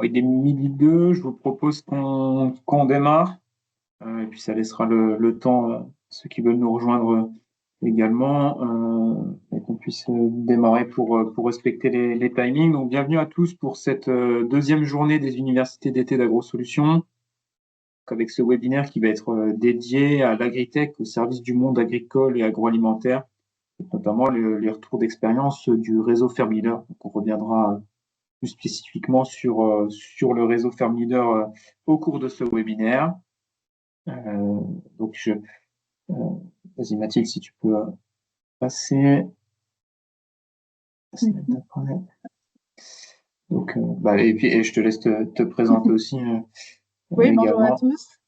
Il est midi 2, je vous propose qu'on démarre, et puis ça laissera le temps à ceux qui veulent nous rejoindre également, et qu'on puisse démarrer pour respecter les timings. Donc, bienvenue à tous pour cette deuxième journée des universités d'été d'AgroSolutions, avec ce webinaire qui va être dédié à l'agritech, au service du monde agricole et agroalimentaire, notamment les retours d'expérience du réseau Fermleader. Donc, on reviendra plus spécifiquement sur le réseau Ferme Leader au cours de ce webinaire. Euh, donc, euh, vas-y Mathilde, si tu peux passer. Donc, et puis je te laisse te présenter aussi Oui, bonjour à également. tous.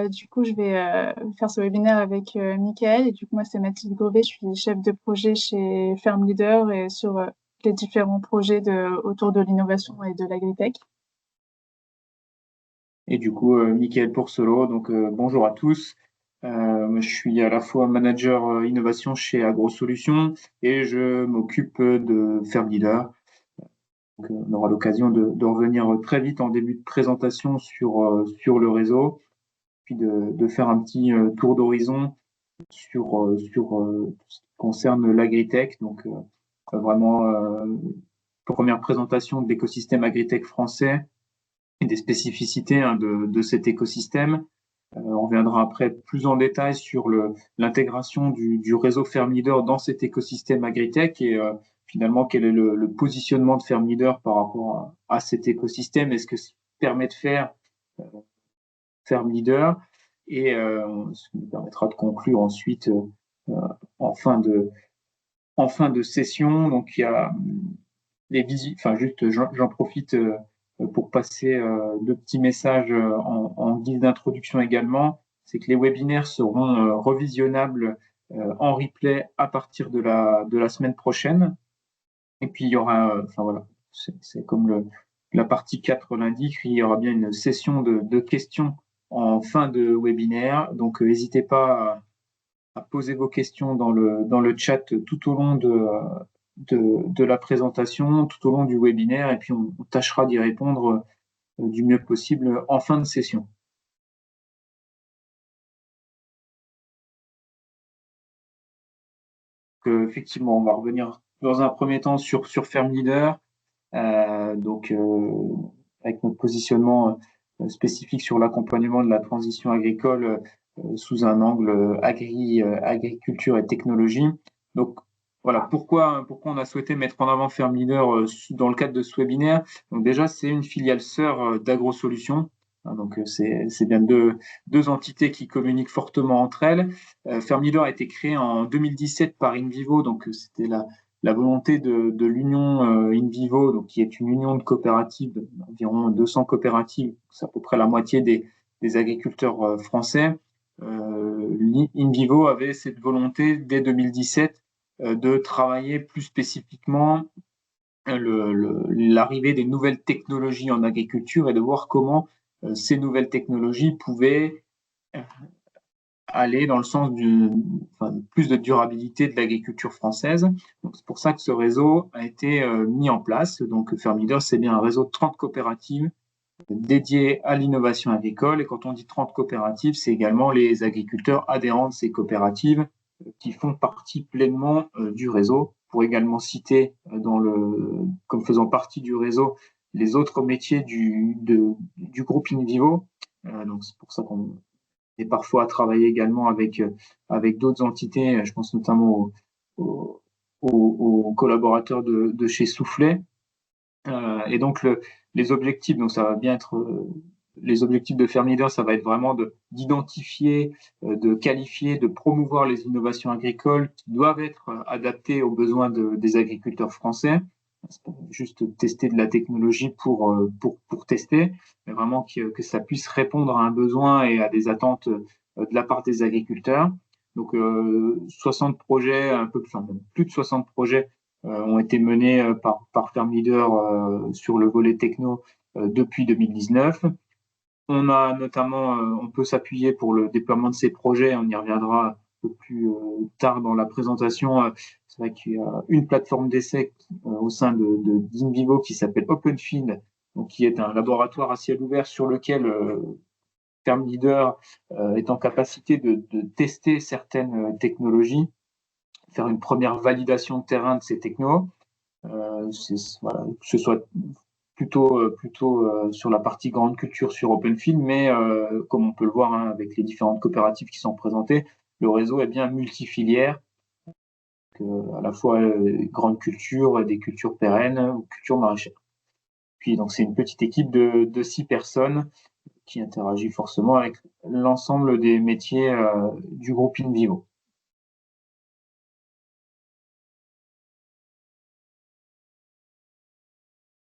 Du coup, je vais faire ce webinaire avec Mickaël. Et du coup, moi, c'est Mathilde Gauvet. Je suis chef de projet chez Ferme Leader et sur les différents projets autour de l'innovation et de l'agritech. Et du coup, Mickaël Poursolo. Donc, bonjour à tous. Je suis à la fois manager innovation chez AgroSolutions et je m'occupe de Ferme Leader. Donc, on aura l'occasion de revenir très vite en début de présentation sur le réseau, puis de faire un petit tour d'horizon sur tout ce qui concerne l'agritech. Donc, vraiment, première présentation de l'écosystème agritech français et des spécificités de cet écosystème. On reviendra après plus en détail sur l'intégration du réseau Ferme Leader dans cet écosystème agritech et finalement quel est le positionnement de Ferme Leader par rapport à cet écosystème et ce que ça permet de faire euh, Ferme Leader et ce qui nous permettra de conclure ensuite euh, en fin de session. Donc il y a les visites, enfin juste j'en profite pour passer deux petits messages en guise d'introduction également. C'est que les webinaires seront revisionnables en replay à partir de la semaine prochaine. Et puis il y aura, enfin voilà, c'est comme la partie 4 l'indique, il y aura bien une session de questions en fin de webinaire. Donc n'hésitez pas à poser vos questions dans le chat tout au long de la présentation, tout au long du webinaire, et puis on tâchera d'y répondre du mieux possible en fin de session. Effectivement, on va revenir dans un premier temps sur Ferme Leader, donc avec notre positionnement spécifique sur l'accompagnement de la transition agricole sous un angle agriculture et technologie. Donc voilà, pourquoi on a souhaité mettre en avant Ferme Leader dans le cadre de ce webinaire. Donc déjà, c'est une filiale sœur d'AgroSolutions. Hein, donc c'est bien deux entités qui communiquent fortement entre elles. Ferme Leader a été créé en 2017 par InVivo, donc c'était la volonté de l'union InVivo, donc qui est une union de coopératives, environ 200 coopératives, c'est à peu près la moitié des agriculteurs français. InVivo avait cette volonté dès 2017 de travailler plus spécifiquement l'arrivée des nouvelles technologies en agriculture et de voir comment ces nouvelles technologies pouvaient aller dans le sens de plus de durabilité de l'agriculture française. C'est pour ça que ce réseau a été mis en place. Donc, Ferme Leader, c'est bien un réseau de 30 coopératives dédiées à l'innovation agricole. Et quand on dit 30 coopératives, c'est également les agriculteurs adhérents de ces coopératives qui font partie pleinement du réseau. Pour également citer comme faisant partie du réseau les autres métiers du groupe InVivo. Donc, c'est pour ça qu'on et parfois à travailler également avec d'autres entités. Je pense notamment aux collaborateurs de chez Soufflet. Et donc, les objectifs, donc ça va bien être les objectifs de Ferme Leader, ça va être vraiment d'identifier, de qualifier, de promouvoir les innovations agricoles qui doivent être adaptées aux besoins des agriculteurs français. C'est pas juste tester de la technologie pour tester, mais vraiment que ça puisse répondre à un besoin et à des attentes de la part des agriculteurs. Donc 60 projets, un peu enfin, plus de 60 projets ont été menés par Ferme Leader sur le volet techno depuis 2019. On a notamment, on peut s'appuyer pour le déploiement de ces projets, on y reviendra un peu plus tard dans la présentation. C'est vrai qu'il y a une plateforme d'essai au sein d'InVivo qui s'appelle OpenField, donc qui est un laboratoire à ciel ouvert sur lequel Ferme Leader est en capacité de tester certaines technologies, faire une première validation de terrain de ces technos, voilà, que ce soit plutôt sur la partie grande culture sur OpenField, mais comme on peut le voir avec les différentes coopératives qui sont présentées, le réseau est bien multifilière, à la fois grande culture, des cultures pérennes ou cultures maraîchères. Puis donc c'est une petite équipe de 6 personnes qui interagit forcément avec l'ensemble des métiers du groupe InVivo.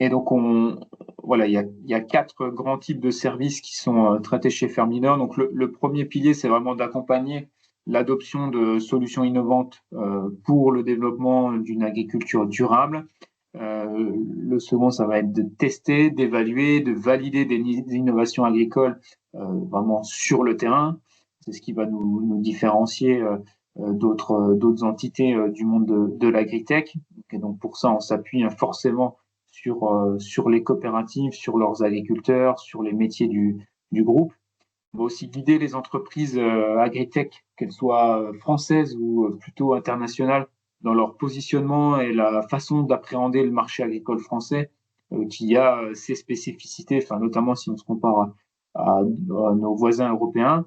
Et donc, voilà, il y a 4 grands types de services qui sont traités chez Ferme Leader. Donc, le premier pilier, c'est vraiment d'accompagner l'adoption de solutions innovantes pour le développement d'une agriculture durable. Le second, ça va être de tester, d'évaluer, de valider des innovations agricoles vraiment sur le terrain. C'est ce qui va nous différencier d'autres entités du monde de l'agritech. Et donc, pour ça, on s'appuie forcément sur les coopératives, sur leurs agriculteurs, sur les métiers du groupe. On va aussi guider les entreprises agritech, qu'elles soient françaises ou plutôt internationales, dans leur positionnement et la façon d'appréhender le marché agricole français, qui a ses spécificités, enfin, notamment si on se compare à nos voisins européens.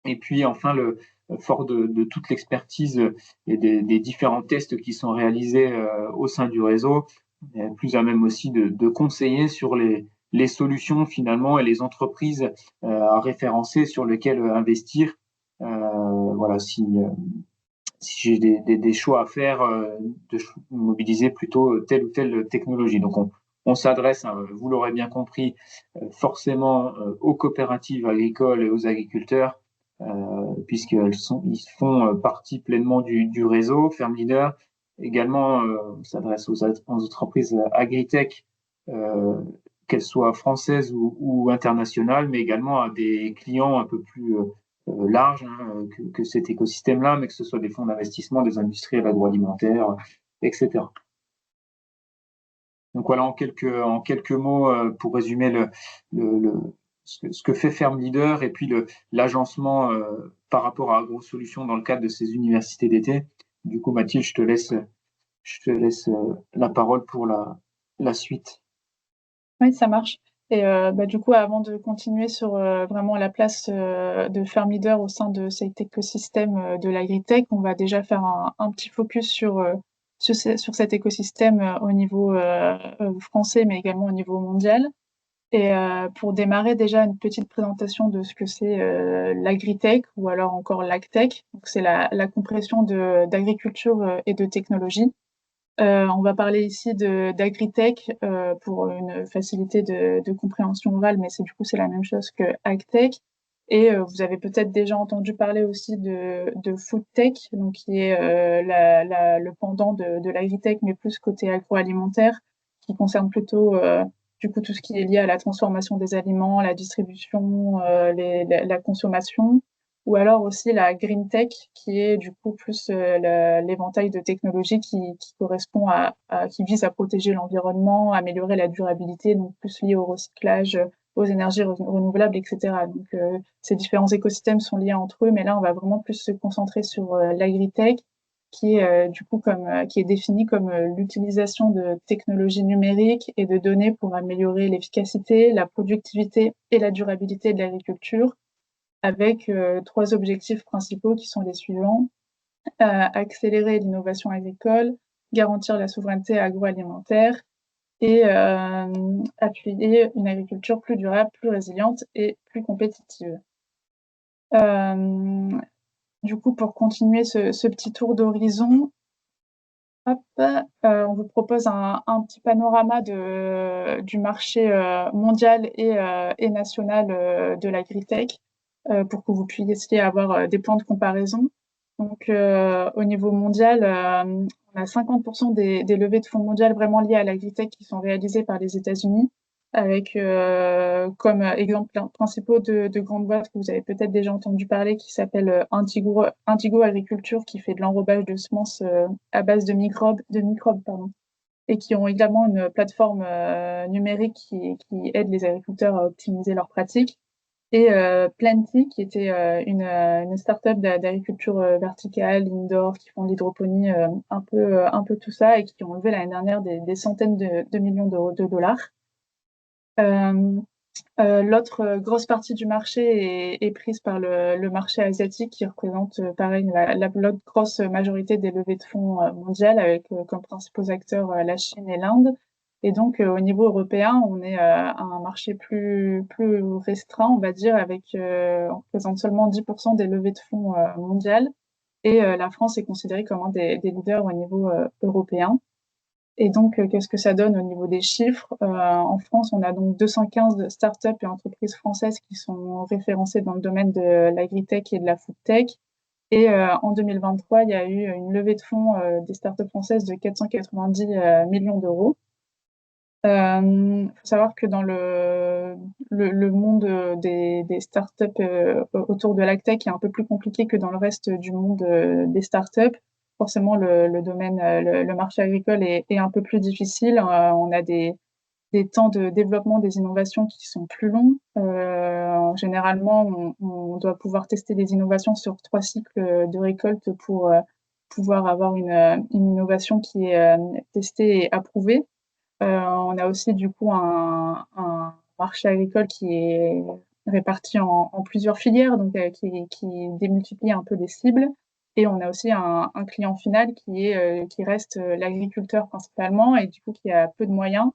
Et puis enfin, fort de toute l'expertise et des différents tests qui sont réalisés au sein du réseau, plus à même aussi de conseiller sur les solutions finalement et les entreprises à référencer sur lesquelles investir. Voilà, si j'ai des choix à faire, de mobiliser plutôt telle ou telle technologie. Donc on s'adresse, vous l'aurez bien compris, forcément aux coopératives agricoles et aux agriculteurs, ils font partie pleinement du réseau Ferme Leader. Également, on s'adresse aux entreprises agritech, qu'elles soient françaises ou internationales, mais également à des clients un peu plus large que cet écosystème-là, mais que ce soit des fonds d'investissement, des industriels agroalimentaires, etc. Donc voilà, en quelques mots, pour résumer ce que fait Ferme Leader et puis l'agencement par rapport à AgroSolutions dans le cadre de ces universités d'été. Du coup, Mathilde, je te laisse la parole pour la suite. Oui, ça marche. Et du coup, avant de continuer sur vraiment la place de Ferme Leader au sein de cet écosystème de l'agritech, on va déjà faire un petit focus sur cet écosystème au niveau français, mais également au niveau mondial. Et pour démarrer, déjà une petite présentation de ce que c'est l'agritech ou alors encore l'agtech. Donc, c'est la compression d'agriculture et de technologie. On va parler ici d'agritech pour une facilité de compréhension orale, mais c'est la même chose que agtech. Et vous avez peut-être déjà entendu parler aussi de foodtech, donc qui est le pendant de l'agritech, mais plus côté agroalimentaire, qui concerne plutôt du coup tout ce qui est lié à la transformation des aliments, la distribution, la consommation, ou alors aussi la green tech, qui est du coup plus l'éventail de technologies qui correspond qui vise à protéger l'environnement, améliorer la durabilité, donc plus lié au recyclage, aux énergies renouvelables, etc. Donc ces différents écosystèmes sont liés entre eux, mais là on va vraiment plus se concentrer sur l'agritech, qui est du coup qui est défini comme l'utilisation de technologies numériques et de données pour améliorer l'efficacité, la productivité et la durabilité de l'agriculture, avec 3 objectifs principaux qui sont les suivants: accélérer l'innovation agricole, garantir la souveraineté agroalimentaire et appuyer une agriculture plus durable, plus résiliente et plus compétitive. Du coup, pour continuer ce petit tour d'horizon, on vous propose un petit panorama du marché mondial et national de l'agritech, pour que vous puissiez avoir des points de comparaison. Donc, au niveau mondial, on a 50% des levées de fonds mondiales vraiment liées à l'agritech qui sont réalisées par les États-Unis, avec comme exemple principaux de grandes boîtes que vous avez peut-être déjà entendu parler, qui s'appelle Indigo Agriculture, qui fait de l'enrobage de semences à base de microbes, pardon. et qui ont également une plateforme numérique qui aide les agriculteurs à optimiser leurs pratiques. Et Plenty, qui était une start-up d'agriculture verticale, indoor, qui font de l'hydroponie, un peu tout ça, et qui ont levé l'année dernière des centaines de millions de dollars. L'autre grosse partie du marché est prise par le marché asiatique qui représente pareil l'autre grosse majorité des levées de fonds mondiales avec comme principaux acteurs la Chine et l'Inde. Et donc au niveau européen, on est à un marché plus restreint, on va dire, avec on représente seulement 10% des levées de fonds mondiales. Et la France est considérée comme un des leaders au niveau européen. Et donc, qu'est-ce que ça donne au niveau des chiffres? En France, on a donc 215 startups et entreprises françaises qui sont référencées dans le domaine de l'agritech et de la foodtech. Et en 2023, il y a eu une levée de fonds des startups françaises de 490 millions d'euros. Faut savoir que dans le monde des startups autour de l'agtech est un peu plus compliqué que dans le reste du monde des startups. Forcément, le domaine, le marché agricole est un peu plus difficile. On a des temps de développement des innovations qui sont plus longs. Généralement, on doit pouvoir tester des innovations sur 3 cycles de récolte pour pouvoir avoir une innovation qui est testée et approuvée. On a aussi du coup un marché agricole qui est réparti en plusieurs filières, donc qui démultiplie un peu les cibles. Et on a aussi un client final qui reste l'agriculteur principalement et du coup qui a peu de moyens.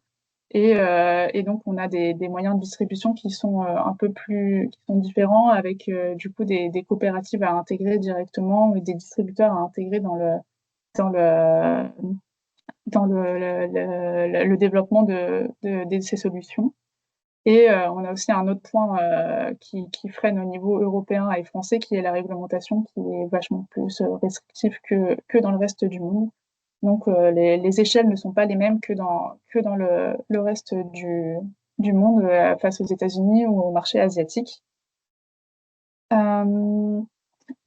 Et donc on a des moyens de distribution qui sont qui sont différents avec du coup des coopératives à intégrer directement ou des distributeurs à intégrer dans le dans le développement de ces solutions. Et on a aussi un autre point qui freine au niveau européen et français, qui est la réglementation, qui est vachement plus restrictive que dans le reste du monde. Donc les échelles ne sont pas les mêmes que dans le reste du monde face aux États-Unis ou au marché asiatique.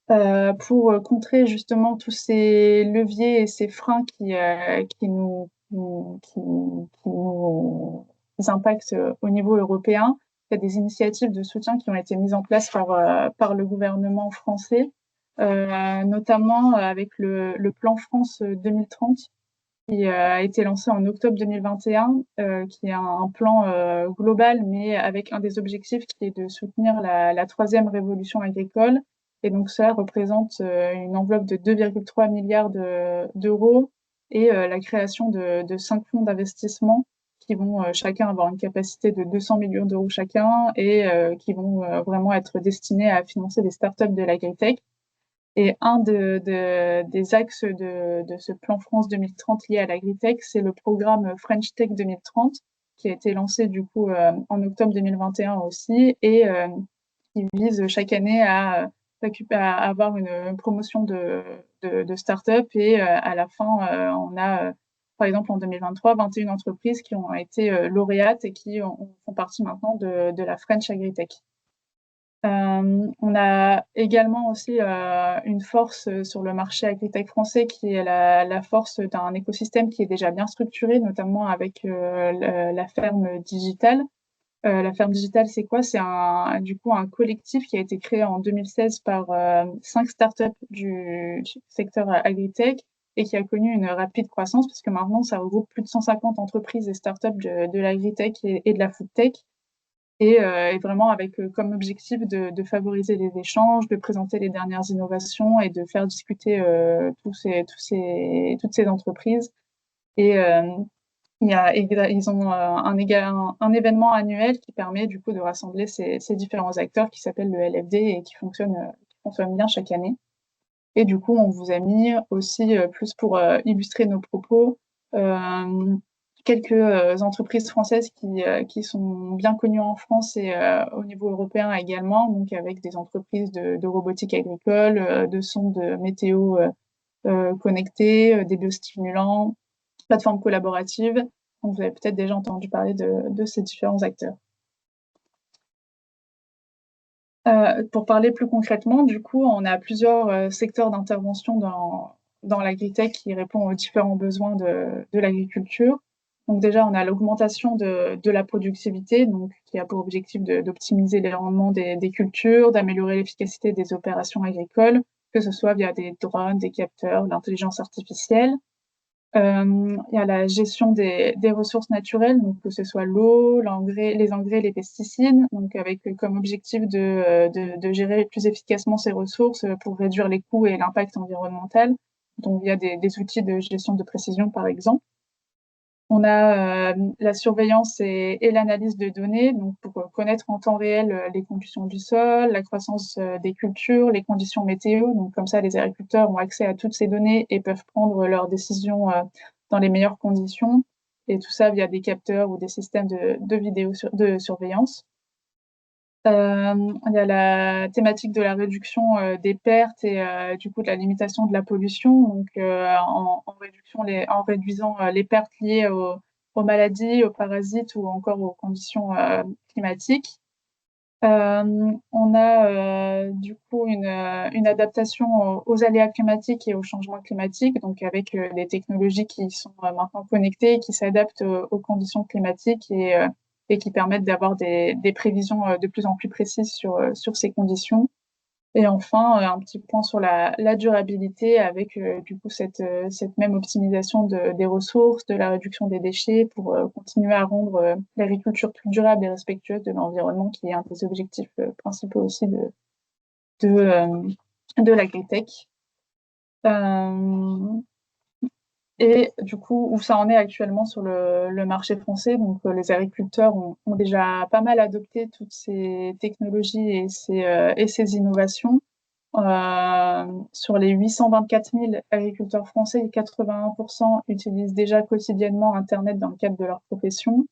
Euh, pour contrer justement tous ces leviers et ces freins qui nous impactent au niveau européen. Il y a des initiatives de soutien qui ont été mises en place par le gouvernement français, notamment avec le plan France 2030 qui a été lancé en octobre 2021, qui est un plan global, mais avec un des objectifs qui est de soutenir la troisième révolution agricole. Et donc ça représente une enveloppe de 2,3 milliards d'euros et la création de 5 fonds d'investissement qui vont chacun avoir une capacité de 200 millions d'euros chacun et qui vont vraiment être destinés à financer des startups de l'agritech. Et un des axes de ce plan France 2030 lié à l'agritech, c'est le programme French Tech 2030, qui a été lancé du coup en octobre 2021 aussi, et qui vise chaque année à avoir une promotion de start-up. Et à la fin, on a, par exemple, en 2023, 21 entreprises qui ont été lauréates et qui font partie maintenant de la French Agritech. On a également aussi une force sur le marché agritech français qui est la force d'un écosystème qui est déjà bien structuré, notamment avec la ferme digitale. La ferme digitale, c'est quoi? C'est du coup un collectif qui a été créé en 2016 par 5 startups du secteur agritech et qui a connu une rapide croissance parce que maintenant, ça regroupe plus de 150 entreprises et startups de l'agritech et de la foodtech. Et vraiment avec comme objectif de favoriser les échanges, de présenter les dernières innovations et de faire discuter toutes ces entreprises. Et ils ont un événement annuel qui permet du coup de rassembler ces différents acteurs qui s'appelle le LFD et qui fonctionne bien chaque année. Et du coup, on vous a mis aussi, plus pour illustrer nos propos, quelques entreprises françaises qui sont bien connues en France et au niveau européen également, donc avec des entreprises de robotique agricole, de sondes météo connectées, des biostimulants, plateformes collaboratives. Donc, vous avez peut-être déjà entendu parler de ces différents acteurs. Pour parler plus concrètement, du coup, on a plusieurs secteurs d'intervention dans l'agritech qui répond aux différents besoins de l'agriculture. Donc déjà, on a l'augmentation de la productivité, donc qui a pour objectif d'optimiser les rendements des cultures, d'améliorer l'efficacité des opérations agricoles, que ce soit via des drones, des capteurs, l'intelligence artificielle. Il y a la gestion des ressources naturelles, donc que ce soit l'eau, les engrais, les pesticides, donc avec comme objectif de gérer plus efficacement ces ressources pour réduire les coûts et l'impact environnemental, donc via des outils de gestion de précision, par exemple. On a la surveillance et l'analyse de données, donc pour connaître en temps réel les conditions du sol, la croissance des cultures, les conditions météo. Donc comme ça, les agriculteurs ont accès à toutes ces données et peuvent prendre leurs décisions dans les meilleures conditions. Et tout ça via des capteurs ou des systèmes de surveillance. Il y a la thématique de la réduction des pertes et du coup de la limitation de la pollution, donc en réduisant les pertes liées aux maladies, aux parasites ou encore aux conditions climatiques. On a du coup une adaptation aux aléas climatiques et aux changements climatiques, donc avec des technologies qui sont maintenant connectées, qui s'adaptent aux conditions climatiques et qui permettent d'avoir des prévisions de plus en plus précises sur ces conditions. Et enfin, un petit point sur la durabilité avec du coup cette même optimisation des ressources, de la réduction des déchets pour continuer à rendre l'agriculture plus durable et respectueuse de l'environnement, qui est un des objectifs principaux aussi de, euh, de l'agritech. Et du coup, où ça en est actuellement sur le marché français, donc les agriculteurs ont déjà pas mal adopté toutes ces technologies et ces innovations. Sur les 824 000 agriculteurs français, 81% utilisent déjà quotidiennement Internet dans le cadre de leur profession.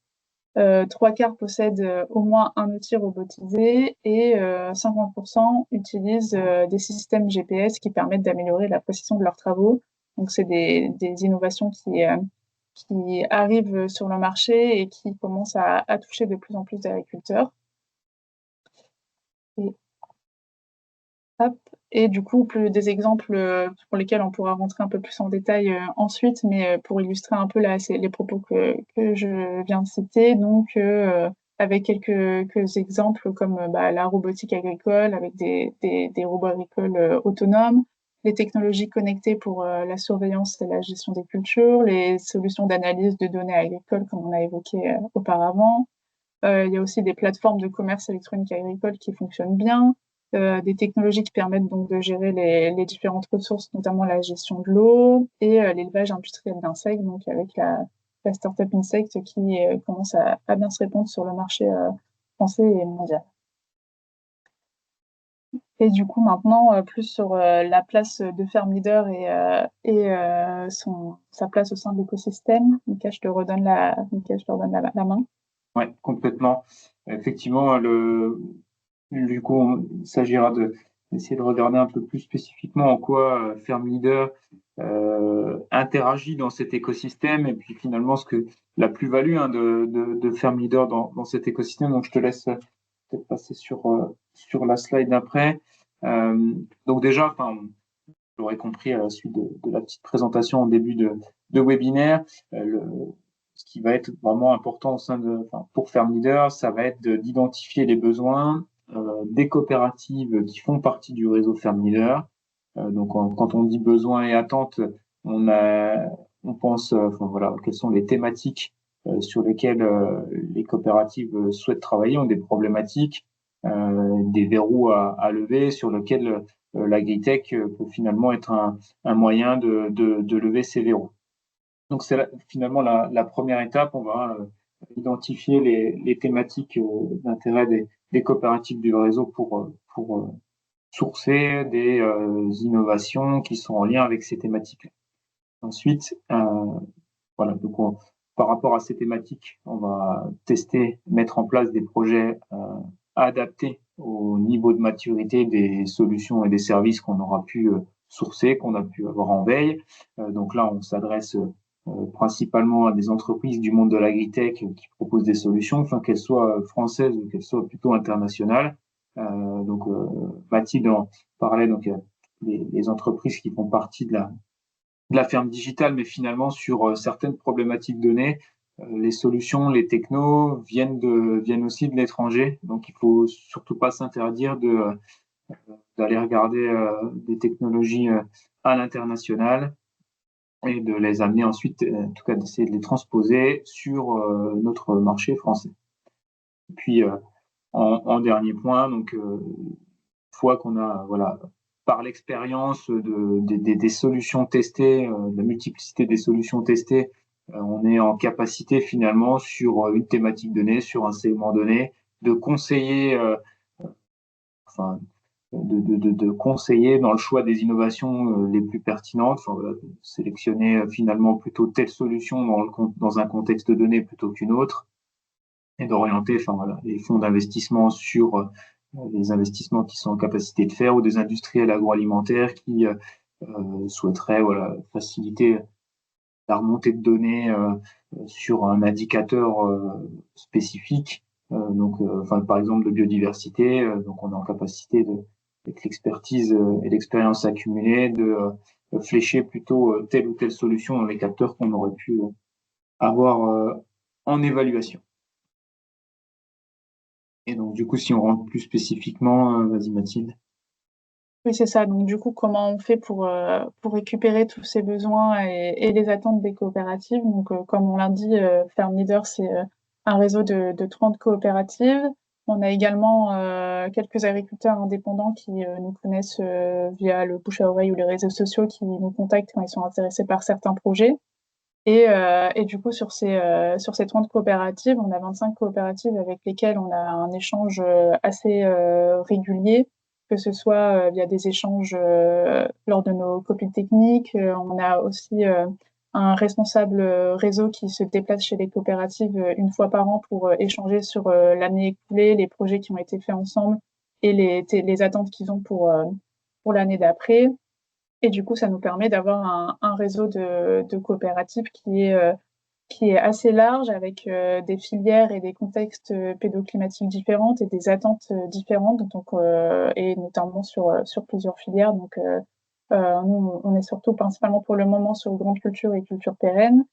Trois quarts possèdent au moins un outil robotisé et 50% utilisent des systèmes GPS qui permettent d'améliorer la précision de leurs travaux. Donc, c'est des innovations qui arrivent sur le marché et qui commencent à toucher de plus en plus d'agriculteurs. Et hop. Et du coup, plus des exemples pour lesquels on pourra rentrer un peu plus en détail ensuite, mais pour illustrer un peu là, c'est les propos que je viens de citer. Donc, avec quelques exemples comme la robotique agricole, avec des robots agricoles autonomes, les technologies connectées pour la surveillance et la gestion des cultures, les solutions d'analyse de données agricoles, comme on a évoqué auparavant. Il y a aussi des plateformes de commerce électronique agricole qui fonctionnent bien, des technologies qui permettent donc de gérer les différentes ressources, notamment la gestion de l'eau et l'élevage industriel d'insectes, donc avec la startup Insect qui commence à bien se répandre sur le marché français et mondial. Et du coup, maintenant, plus sur la place de Ferme Leader et sa place au sein de l'écosystème. Mika, je te redonne la main. Ouais, complètement. Effectivement, du coup, il s'agira d'essayer de regarder un peu plus spécifiquement en quoi Ferme Leader interagit dans cet écosystème et puis finalement ce que la plus-value de Ferme Leader dans cet écosystème. Donc, je te laisse peut-être passer sur la slide d'après. Donc déjà, enfin, vous l'aurez compris à la suite de la petite présentation en début de webinaire, ce qui va être vraiment important pour Ferme Leader, ça va être d'identifier les besoins des coopératives qui font partie du réseau Ferme Leader. Donc, quand on dit besoins et attentes, on pense, voilà, quelles sont les thématiques sur lesquelles les coopératives souhaitent travailler, ont des problématiques, des verrous à lever sur lesquels l'agritech peut finalement être un moyen de lever ces verrous. Donc, c'est finalement la première étape. On va identifier les thématiques d'intérêt des coopératives du réseau pour sourcer des innovations qui sont en lien avec ces thématiques. Ensuite, voilà, donc par rapport à ces thématiques, on va tester, mettre en place des projets adaptés au niveau de maturité des solutions et des services qu'on aura pu sourcer, qu'on a pu avoir en veille. Donc là, on s'adresse principalement à des entreprises du monde de l'agritech qui proposent des solutions, enfin qu'elles soient françaises ou qu'elles soient plutôt internationales. Donc Mathilde en parlait, donc les entreprises qui font partie de la ferme digitale, mais finalement sur certaines problématiques données, les solutions, les technos viennent aussi de l'étranger. Donc, il faut surtout pas s'interdire d'aller regarder des technologies à l'international et de les amener ensuite, en tout cas d'essayer de les transposer sur notre marché français. Et puis, en dernier point, donc, une fois qu'on a, voilà, par l'expérience des solutions testées, de la multiplicité des solutions testées, on est en capacité finalement sur une thématique donnée, sur un segment donné, de conseiller, enfin, de conseiller dans le choix des innovations les plus pertinentes, enfin, voilà, de sélectionner finalement plutôt telle solution dans un contexte donné plutôt qu'une autre, et d'orienter, enfin, voilà, les fonds d'investissement sur les investissements qui sont en capacité de faire, ou des industriels agroalimentaires qui souhaiteraient, voilà, faciliter la remontée de données sur un indicateur spécifique, enfin, par exemple de biodiversité. Donc, on est en capacité, avec l'expertise et l'expérience accumulée, de flécher plutôt telle ou telle solution dans les capteurs qu'on aurait pu avoir en évaluation. Et donc, du coup, si on rentre plus spécifiquement, vas-y Mathilde. Oui, c'est ça. Donc, du coup, comment on fait pour récupérer tous ces besoins et les attentes des coopératives? Donc, comme on l'a dit, Ferme Leader, c'est un réseau de 30 coopératives. On a également quelques agriculteurs indépendants qui nous connaissent via le bouche à oreille ou les réseaux sociaux, qui nous contactent quand ils sont intéressés par certains projets. Et du coup, sur ces 30 coopératives, on a 25 coopératives avec lesquelles on a un échange assez régulier, que ce soit via des échanges lors de nos copies techniques. On a aussi un responsable réseau qui se déplace chez les coopératives une fois par an pour échanger sur l'année écoulée, les projets qui ont été faits ensemble et les attentes qu'ils ont pour l'année d'après. Et du coup, ça nous permet d'avoir un réseau de coopératives qui est assez large, avec des filières et des contextes pédoclimatiques différentes et des attentes différentes, donc, et notamment sur plusieurs filières. Donc, nous, on est surtout principalement pour le moment sur grande culture et culture pérenne.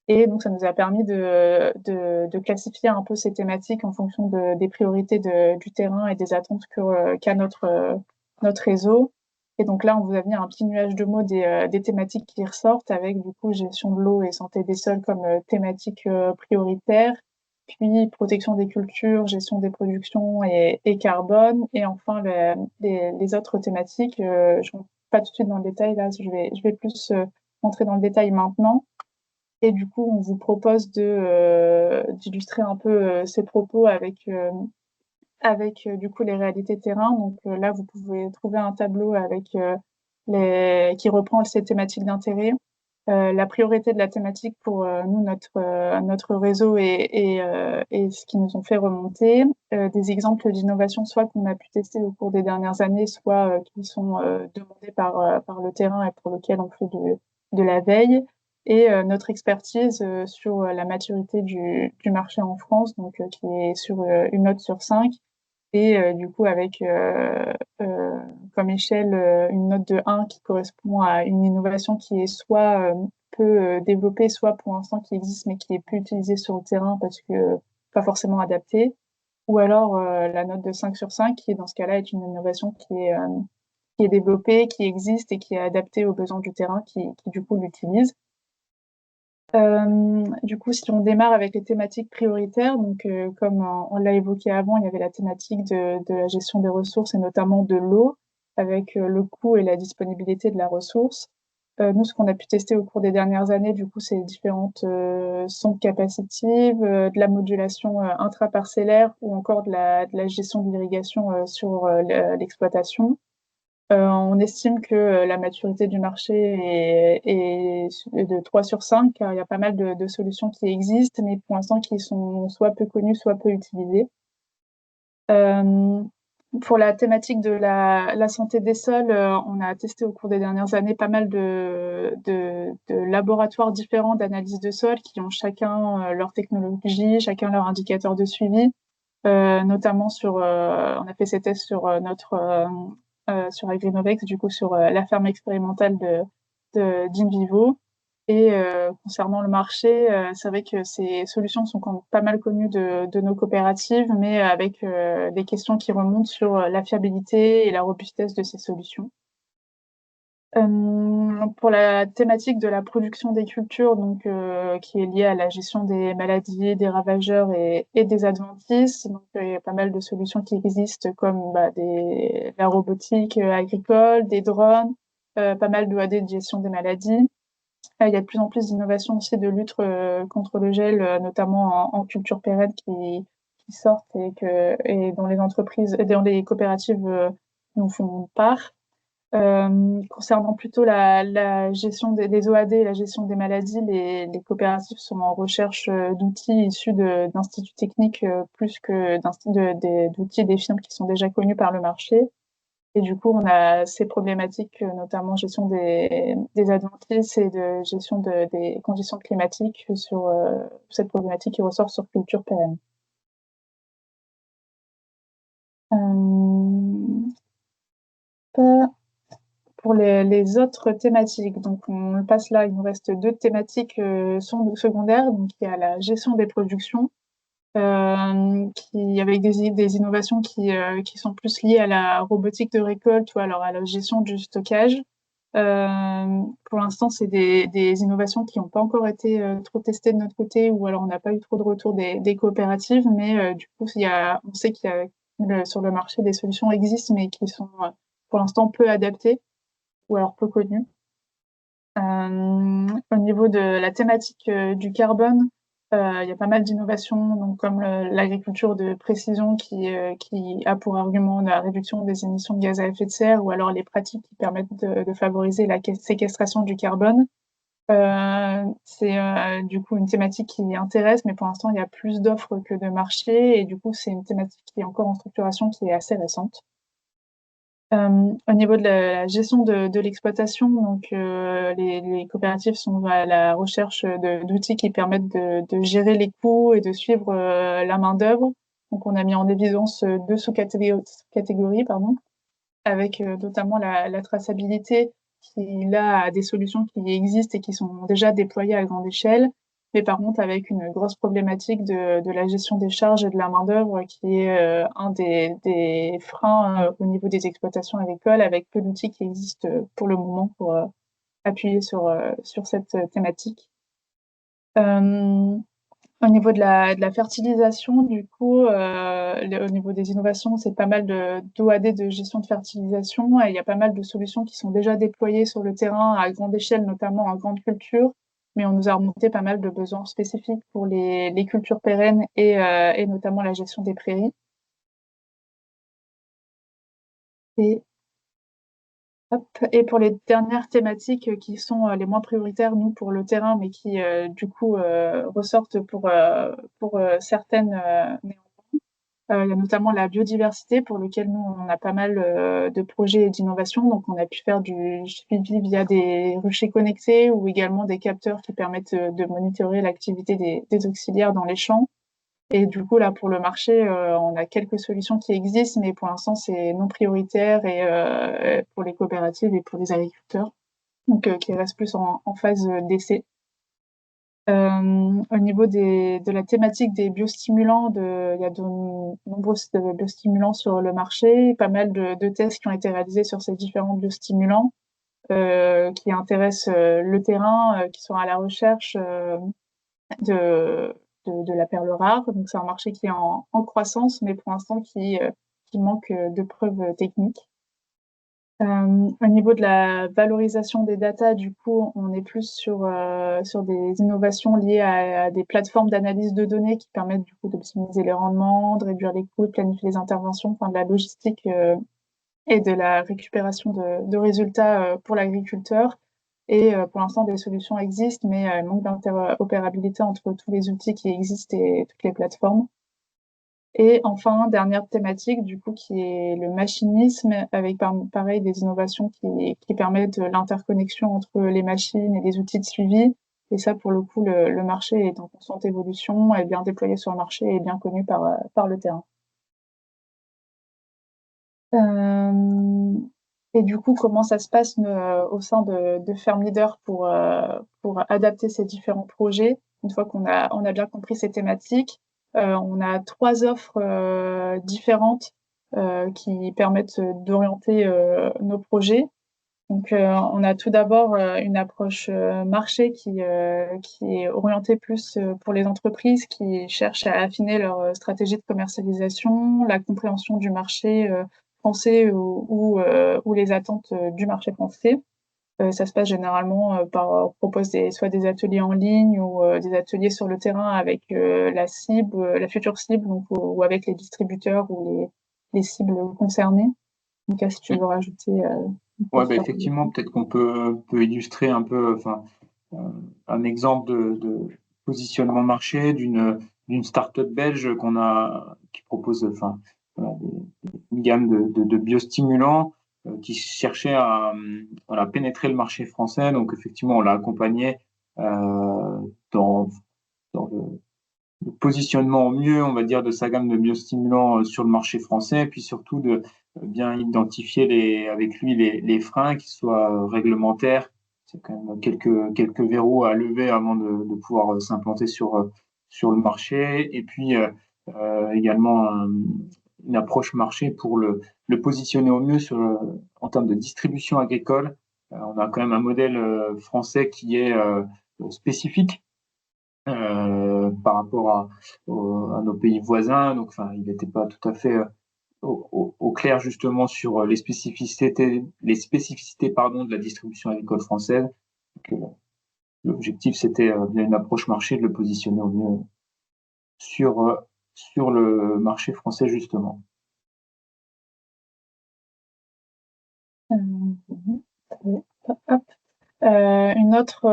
Et donc, ça nous a permis de classifier un peu ces thématiques en fonction des priorités du terrain et des attentes qu'a notre réseau. Et donc là, on vous a mis un petit nuage de mots des thématiques qui ressortent, avec du coup gestion de l'eau et santé des sols comme thématiques prioritaires, puis protection des cultures, gestion des productions et carbone, et enfin les autres thématiques. Je ne rentre pas tout de suite dans le détail, là, je vais plus rentrer dans le détail maintenant. Et du coup, on vous propose d'illustrer un peu ces propos avec du coup les réalités terrain. Donc là, vous pouvez trouver un tableau avec qui reprend ces thématiques d'intérêt. La priorité de la thématique pour nous, notre réseau et ce qui nous ont fait remonter. Des exemples d'innovation, soit qu'on a pu tester au cours des dernières années, soit qui sont demandés par le terrain et pour lesquels on fait de la veille. Et notre expertise sur la maturité du marché en France, donc qui est sur une note sur 5, et du coup avec comme échelle une note de 1 qui correspond à une innovation qui est soit peu développée, soit pour l'instant qui existe mais qui est peu utilisée sur le terrain parce que pas forcément adaptée, ou alors la note de 5 sur 5 qui dans ce cas-là est une innovation qui est développée, qui existe et qui est adaptée aux besoins du terrain qui du coup l'utilise. Du coup, si on démarre avec les thématiques prioritaires, donc comme on l'a évoqué avant, il y avait la thématique de la gestion des ressources et notamment de l'eau, avec le coût et la disponibilité de la ressource. Nous, ce qu'on a pu tester au cours des dernières années, du coup, c'est les différentes sondes capacitives, de la modulation intraparcellaire ou encore de la gestion de l'irrigation sur l'exploitation. On estime que la maturité du marché est de 3 sur 5, car il y a pas mal de solutions qui existent, mais pour l'instant qui sont soit peu connues, soit peu utilisées. Pour la thématique de la santé des sols, on a testé au cours des dernières années pas mal de laboratoires différents d'analyse de sol qui ont chacun leur technologie, chacun leur indicateur de suivi. Notamment on a fait ces tests sur sur Agrinovex, du coup sur la ferme expérimentale d'Invivo. Et concernant le marché, c'est vrai que ces solutions sont quand même pas mal connues de nos coopératives, mais avec des questions qui remontent sur la fiabilité et la robustesse de ces solutions. Pour la thématique de la production des cultures, donc qui est liée à la gestion des maladies, des ravageurs et des adventices, donc il y a pas mal de solutions qui existent comme la robotique agricole, des drones, pas mal d'OAD de gestion des maladies. Il y a de plus en plus d'innovations aussi de lutte contre le gel, notamment en culture pérenne qui sortent et dont les entreprises et dont les coopératives nous font part. Concernant plutôt la gestion des OAD et la gestion des maladies, les coopératives sont en recherche d'outils issus d'instituts techniques plus que d'outils des firmes qui sont déjà connus par le marché. Et du coup, on a ces problématiques, notamment gestion des adventices et de gestion des conditions climatiques sur cette problématique qui ressort sur culture pérenne. Pour les autres thématiques, donc on passe là, il nous reste deux thématiques secondaires. Donc il y a la gestion des productions, avec des innovations qui sont plus liées à la robotique de récolte ou alors à la gestion du stockage. Pour l'instant, c'est des innovations qui n'ont pas encore été trop testées de notre côté, ou alors on n'a pas eu trop de retour des coopératives, mais du coup, on sait qu'il y a sur le marché des solutions existent, mais qui sont pour l'instant peu adaptées ou alors peu connues. Au niveau de la thématique du carbone, il y a pas mal d'innovations, donc comme l'agriculture de précision qui a pour argument la réduction des émissions de gaz à effet de serre, ou alors les pratiques qui permettent de favoriser la séquestration du carbone. C'est du coup une thématique qui intéresse, mais pour l'instant il y a plus d'offres que de marchés, et du coup c'est une thématique qui est encore en structuration, qui est assez récente. Au niveau de la gestion de l'exploitation, donc les coopératives sont à la recherche d'outils qui permettent de gérer les coûts et de suivre la main-d'œuvre. Donc on a mis en évidence deux sous-catégories, pardon, avec notamment la traçabilité, qui là a des solutions qui existent et qui sont déjà déployées à grande échelle, mais par contre avec une grosse problématique de la gestion des charges et de la main-d'œuvre, qui est un des freins au niveau des exploitations agricoles, avec peu d'outils qui existent pour le moment pour appuyer sur cette thématique. Au niveau de la fertilisation, du coup, au niveau des innovations, c'est pas mal d'OAD de gestion de fertilisation, et il y a pas mal de solutions qui sont déjà déployées sur le terrain à grande échelle, notamment en grande culture, mais on nous a remonté pas mal de besoins spécifiques pour les cultures pérennes et notamment la gestion des prairies. Et Et pour les dernières thématiques qui sont les moins prioritaires, nous, pour le terrain, mais qui, du coup, ressortent pour certaines il y a notamment la biodiversité, pour lequel nous, on a pas mal de projets et d'innovations. Donc, on a pu faire du suivi via des ruchers connectés, ou également des capteurs qui permettent de monitorer l'activité des auxiliaires dans les champs. Et du coup, là, pour le marché, on a quelques solutions qui existent, mais pour l'instant, c'est non prioritaire, et pour les coopératives et pour les agriculteurs, donc qui restent plus en phase d'essai. Au niveau de la thématique des biostimulants, il y a de nombreux biostimulants sur le marché, pas mal de tests qui ont été réalisés sur ces différents biostimulants qui intéressent le terrain, qui sont à la recherche de, de la perle rare. Donc c'est un marché qui est en croissance, mais pour l'instant qui manque de preuves techniques. Au niveau de la valorisation des data, du coup, on est plus sur des innovations liées à des plateformes d'analyse de données qui permettent du coup d'optimiser les rendements, de réduire les coûts, de planifier les interventions, enfin de la logistique et de la récupération de résultats pour l'agriculteur. Et pour l'instant, des solutions existent, mais il manque d'interopérabilité entre tous les outils qui existent et toutes les plateformes. Et enfin, dernière thématique, du coup, qui est le machinisme, avec pareil des innovations qui permettent l'interconnexion entre les machines et les outils de suivi. Et ça, pour le coup, le marché est en constante évolution, est bien déployé sur le marché et bien connu par le terrain. Et du coup, comment ça se passe au sein de Ferme Leader pour adapter ces différents projets? Une fois on a bien compris ces thématiques, on a 3 offres différentes qui permettent d'orienter nos projets. Donc, on a tout d'abord une approche marché qui est orientée plus pour les entreprises qui cherchent à affiner leur stratégie de commercialisation, la compréhension du marché français ou les attentes du marché français. Ça se passe généralement on propose soit des ateliers en ligne ou des ateliers sur le terrain avec la cible, la future cible, donc, ou avec les distributeurs ou les cibles concernées. Donc, si tu veux rajouter Ouais, bah, effectivement, peut-être qu'on peut illustrer un peu, enfin, euh, un exemple de positionnement marché d'une start-up belge qui propose, enfin, voilà, une gamme de biostimulants qui cherchait à, voilà, pénétrer le marché français. Donc, effectivement, on l'a accompagné dans, dans le positionnement au mieux, on va dire, de sa gamme de biostimulants sur le marché français, puis surtout de bien identifier avec lui les freins, qu'ils soient réglementaires. C'est quand même quelques verrous à lever avant de pouvoir s'implanter sur le marché. Et puis également une approche marché pour le positionner au mieux en termes de distribution agricole. On a quand même un modèle français qui est spécifique par rapport à nos pays voisins. Donc, enfin, il n'était pas tout à fait au clair justement sur les spécificités pardon, de la distribution agricole française. Donc, l'objectif, c'était bien une approche marché, de le positionner au mieux sur, euh, sur le marché français justement. Hop. Une autre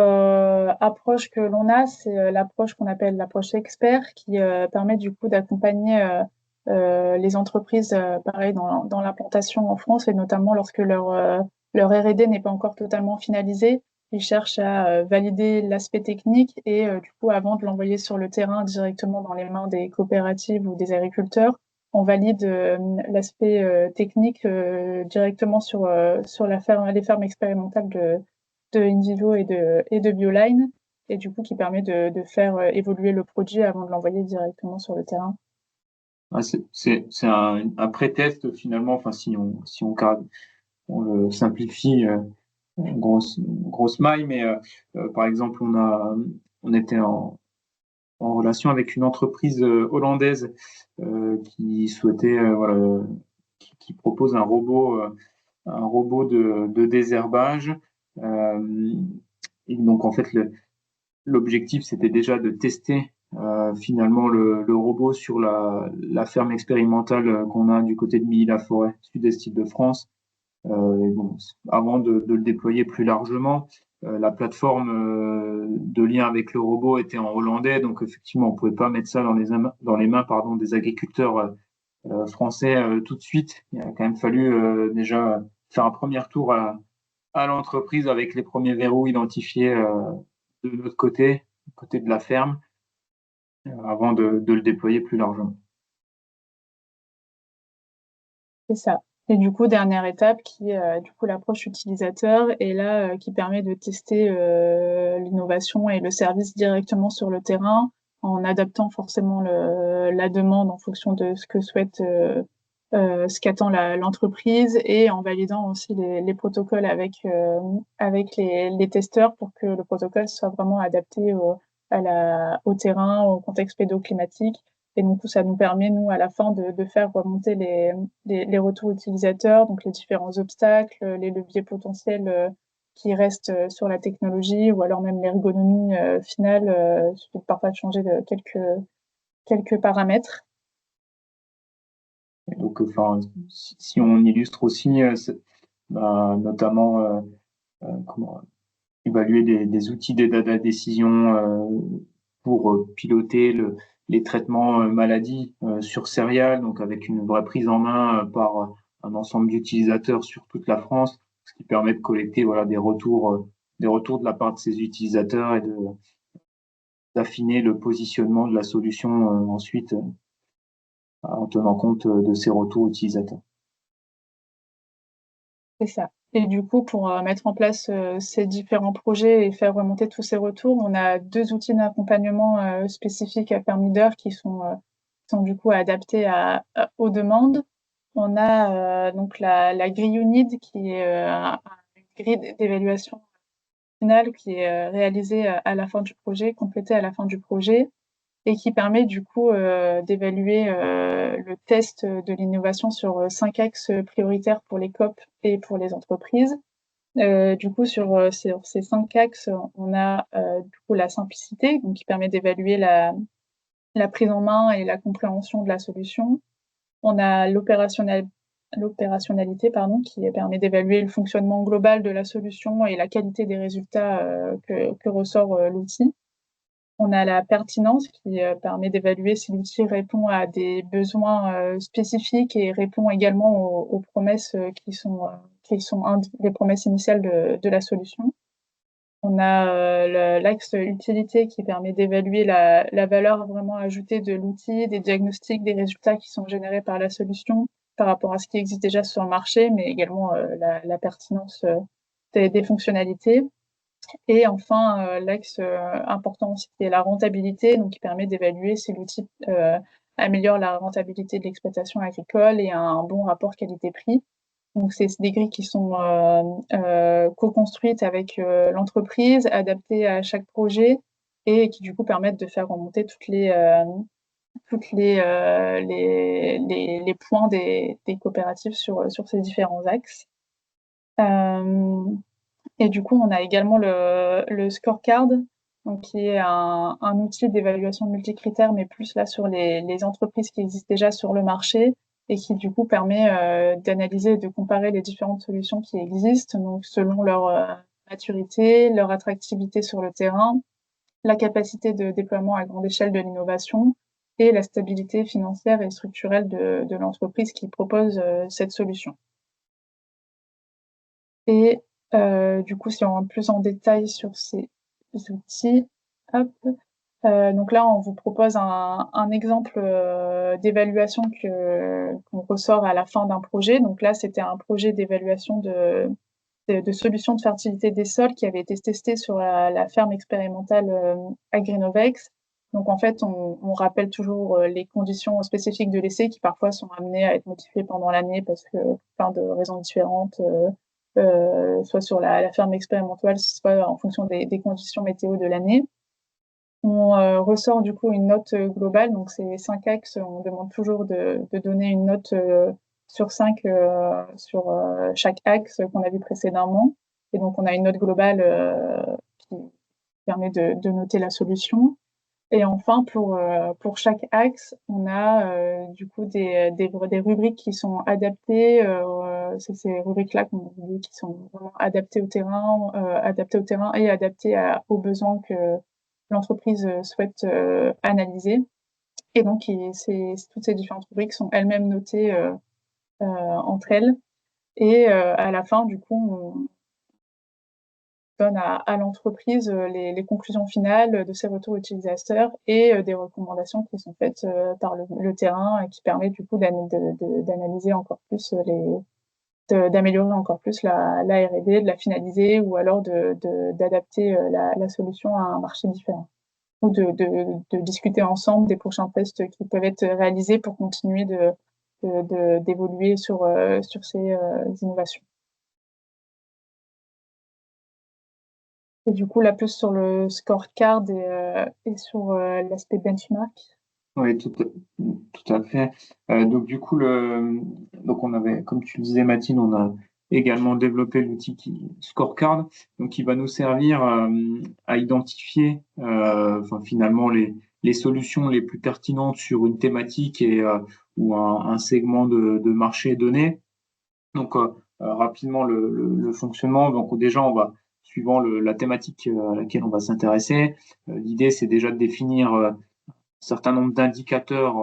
approche que l'on a, c'est l'approche qu'on appelle l'approche expert, qui permet du coup d'accompagner les entreprises, pareil, dans l'implantation en France, et notamment lorsque leur R&D n'est pas encore totalement finalisé. Ils cherchent à valider l'aspect technique et du coup, avant de l'envoyer sur le terrain directement dans les mains des coopératives ou des agriculteurs, on valide l'aspect technique directement sur les fermes expérimentales de Invivo et de Bioline, et du coup qui permet de faire évoluer le produit avant de l'envoyer directement sur le terrain. Ah, c'est un pré-test finalement, enfin, si on le simplifie, grosse maille, mais par exemple, on était en relation avec une entreprise hollandaise qui souhaitait, voilà, qui propose un robot de désherbage. Euh, et donc, en fait, l'objectif, c'était déjà de tester finalement le robot sur la ferme expérimentale qu'on a du côté de Milly-la-Forêt, sud-est Île-de-France. Et bon, avant de le déployer plus largement, la plateforme de lien avec le robot était en hollandais, donc effectivement, on pouvait pas mettre ça dans les mains pardon, des agriculteurs français tout de suite. Il a quand même fallu déjà faire un premier tour à l'entreprise avec les premiers verrous identifiés de notre côté de la ferme, avant de le déployer plus largement. C'est ça. Et du coup, dernière étape qui est du coup l'approche utilisateur, et là qui permet de tester l'innovation et le service directement sur le terrain en adaptant forcément la demande en fonction de ce que souhaite ce qu'attend l'entreprise, et en validant aussi les protocoles avec les testeurs pour que le protocole soit vraiment adapté au terrain, au contexte pédoclimatique. Et donc, ça nous permet, nous, à la fin, de faire remonter les retours utilisateurs, donc les différents obstacles, les leviers potentiels qui restent sur la technologie, ou alors même l'ergonomie finale. Il suffit parfois de changer quelques paramètres. Donc, enfin, si on illustre aussi, notamment comment évaluer des outils d'aide à la décision pour piloter les traitements maladies sur céréales, donc avec une vraie prise en main par un ensemble d'utilisateurs sur toute la France, ce qui permet de collecter voilà des retours de la part de ces utilisateurs et d'affiner le positionnement de la solution ensuite en tenant compte de ces retours utilisateurs. C'est ça. Et du coup, pour mettre en place ces différents projets et faire remonter tous ces retours, on a deux outils d'accompagnement spécifiques à Firmleader qui sont du coup adaptés aux demandes. On a donc la grille UNID qui est une grille d'évaluation finale qui est réalisée à la fin du projet, complétée à la fin du projet et qui permet du coup d'évaluer le test de l'innovation sur 5 axes prioritaires pour les COP et pour les entreprises. Du coup, sur ces 5 axes, on a du coup la simplicité, donc qui permet d'évaluer la prise en main et la compréhension de la solution. On a l'opérationnalité, pardon, qui permet d'évaluer le fonctionnement global de la solution et la qualité des résultats que ressort l'outil. On a la pertinence qui permet d'évaluer si l'outil répond à des besoins spécifiques et répond également aux promesses qui sont les promesses initiales de la solution. On a l'axe utilité qui permet d'évaluer la valeur vraiment ajoutée de l'outil, des diagnostics, des résultats qui sont générés par la solution par rapport à ce qui existe déjà sur le marché, mais également la pertinence des fonctionnalités. Et enfin, l'axe important aussi qui est la rentabilité, donc qui permet d'évaluer si l'outil améliore la rentabilité de l'exploitation agricole et a un bon rapport qualité-prix. Donc, c'est des grilles qui sont co-construites avec l'entreprise, adaptées à chaque projet et qui, du coup, permettent de faire remonter les points des coopératives sur ces différents axes. Et du coup, on a également le scorecard, donc qui est un outil d'évaluation multicritères, mais plus là sur les entreprises qui existent déjà sur le marché et qui du coup permet d'analyser et de comparer les différentes solutions qui existent, donc selon leur maturité, leur attractivité sur le terrain, la capacité de déploiement à grande échelle de l'innovation et la stabilité financière et structurelle de l'entreprise qui propose cette solution. Et du coup, si on rentre plus en détail sur ces outils, hop, donc là, on vous propose un exemple d'évaluation qu'on ressort à la fin d'un projet. Donc là, c'était un projet d'évaluation de solutions de fertilité des sols qui avait été testé sur la ferme expérimentale Agrinovex. Donc en fait, on rappelle toujours les conditions spécifiques de l'essai qui parfois sont amenées à être modifiées pendant l'année parce que plein de raisons différentes, soit sur la ferme expérimentale, soit en fonction des conditions météo de l'année. On ressort du coup une note globale, donc c'est 5 axes. On demande toujours de donner une note sur 5 sur chaque axe qu'on a vu précédemment. Et donc on a une note globale qui permet de noter la solution. Et enfin, pour chaque axe, on a du coup des rubriques qui sont adaptées. C'est ces rubriques-là qu'on dit qui sont vraiment adaptées au terrain et adaptées aux besoins que l'entreprise souhaite analyser. Et donc, toutes ces différentes rubriques sont elles-mêmes notées entre elles. Et à la fin, du coup, on donne à l'entreprise les conclusions finales de ses retours utilisateurs et des recommandations qui sont faites par le terrain et qui permet du coup d'analyser encore plus d'améliorer encore plus la R&D, de la finaliser ou alors d'adapter la solution à un marché différent ou de discuter ensemble des prochains tests qui peuvent être réalisés pour continuer d'évoluer sur ces innovations. Et du coup, là, plus sur le scorecard et sur l'aspect benchmark. Oui, tout à fait. Donc du coup, donc on avait, comme tu le disais, Mathilde, on a également développé l'outil Scorecard, donc qui va nous servir à identifier, enfin finalement les solutions les plus pertinentes sur une thématique et ou un segment de marché donné. Donc rapidement le fonctionnement. Donc déjà on va suivant la thématique à laquelle on va s'intéresser. L'idée c'est déjà de définir certain nombre d'indicateurs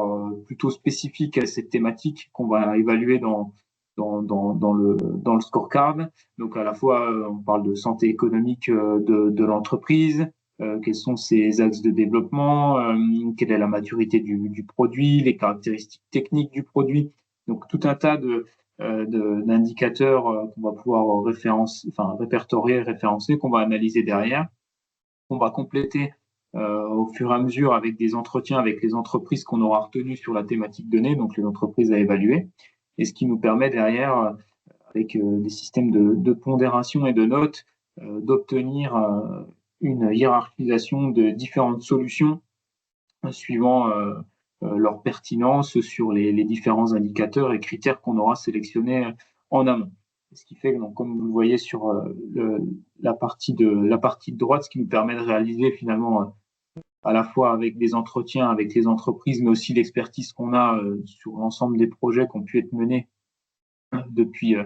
plutôt spécifiques à cette thématique qu'on va évaluer dans le scorecard. Donc à la fois, on parle de santé économique de l'entreprise, quels sont ses axes de développement, quelle est la maturité du produit, les caractéristiques techniques du produit. Donc tout un tas d'indicateurs qu'on va pouvoir répertorier, référencer, qu'on va analyser derrière, qu'on va compléter au fur et à mesure avec des entretiens avec les entreprises qu'on aura retenues sur la thématique donnée, donc les entreprises à évaluer, et ce qui nous permet derrière, avec des systèmes de pondération et de notes, d'obtenir une hiérarchisation de différentes solutions suivant leur pertinence sur les différents indicateurs et critères qu'on aura sélectionnés en amont. Ce qui fait que, donc, comme vous le voyez sur la partie de droite, ce qui nous permet de réaliser finalement à la fois avec des entretiens avec les entreprises, mais aussi l'expertise qu'on a sur l'ensemble des projets qui ont pu être menés depuis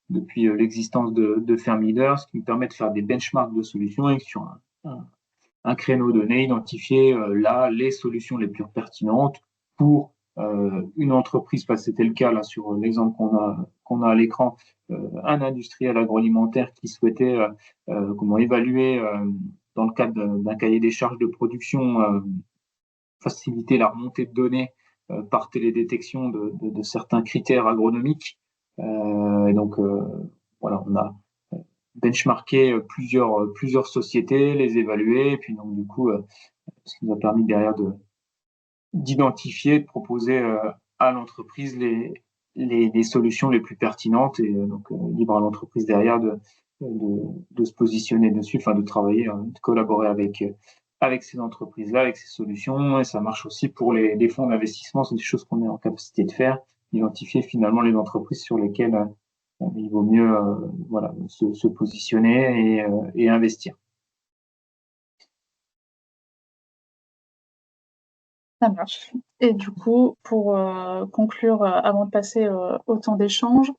l'existence de Firm Leader, ce qui nous permet de faire des benchmarks de solutions et sur un créneau donné, identifier là les solutions les plus pertinentes pour une entreprise, parce que c'était le cas là sur l'exemple qu'on a à l'écran, un industriel agroalimentaire qui souhaitait comment évaluer dans le cadre d'un cahier des charges de production, faciliter la remontée de données par télédétection de certains critères agronomiques. Et donc voilà, on a benchmarké plusieurs sociétés, les évaluer, et puis donc du coup, ce qui nous a permis derrière d'identifier, de proposer à l'entreprise les solutions les plus pertinentes, et donc libre à l'entreprise derrière de se positionner dessus, enfin de travailler, de collaborer avec ces entreprises-là, avec ces solutions. Et ça marche aussi pour les fonds d'investissement, c'est des choses qu'on est en capacité de faire, identifier finalement les entreprises sur lesquelles il vaut mieux voilà, se positionner et investir. Ça marche. Et du coup, pour conclure, avant de passer au temps d'échange,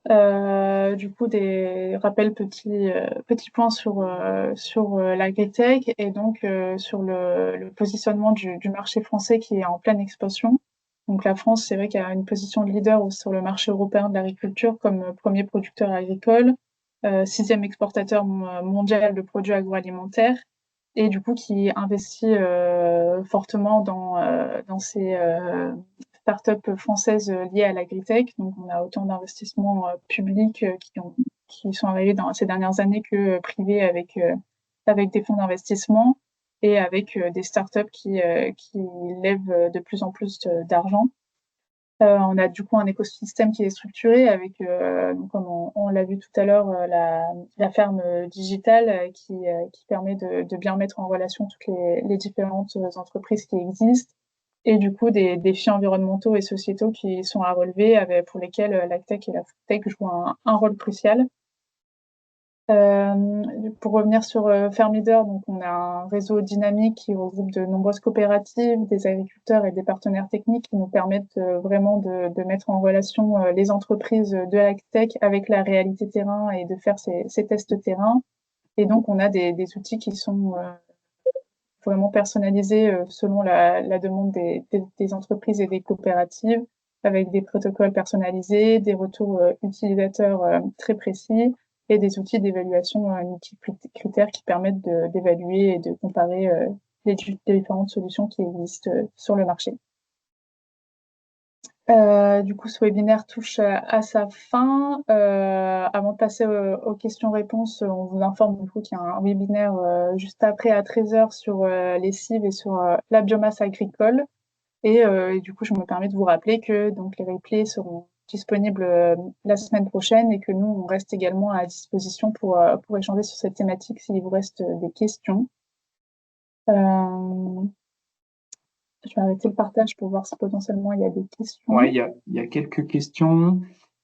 du coup, des rappels petits points sur l'agritech et donc sur le positionnement du marché français qui est en pleine expansion. Donc la France, c'est vrai qu'elle a une position de leader sur le marché européen de l'agriculture comme premier producteur agricole, sixième exportateur mondial de produits agroalimentaires, et du coup qui investit fortement dans ces startups françaises liées à l'agritech. Donc on a autant d'investissements publics qui sont arrivés dans ces dernières années que privés avec des fonds d'investissement et avec des startups qui lèvent de plus en plus d'argent. On a du coup un écosystème qui est structuré avec, donc comme on l'a vu tout à l'heure, la ferme digitale qui permet de bien mettre en relation toutes les différentes entreprises qui existent, et du coup des défis environnementaux et sociétaux qui sont à relever, pour lesquels l'agtech et la foodtech jouent un rôle crucial. Pour revenir sur Ferme Leader, donc on a un réseau dynamique qui regroupe de nombreuses coopératives, des agriculteurs et des partenaires techniques qui nous permettent vraiment de mettre en relation les entreprises de l'agtech avec la réalité terrain et de faire ces tests terrain. Et donc on a des outils qui sont vraiment personnalisés selon la demande des entreprises et des coopératives, avec des protocoles personnalisés, des retours utilisateurs très précis, et des outils d'évaluation multi-critères qui permettent d'évaluer et de comparer les différentes solutions qui existent sur le marché. Du coup, ce webinaire touche à sa fin. Avant de passer aux questions-réponses, on vous informe du coup qu'il y a un webinaire juste après à 13h sur les cives et sur la biomasse agricole. Et du coup, je me permets de vous rappeler que donc les replays seront disponibles la semaine prochaine, et que nous, on reste également à disposition pour échanger sur cette thématique s'il vous reste des questions. Je vais arrêter le partage pour voir si potentiellement il y a des questions. Ouais, il y a quelques questions.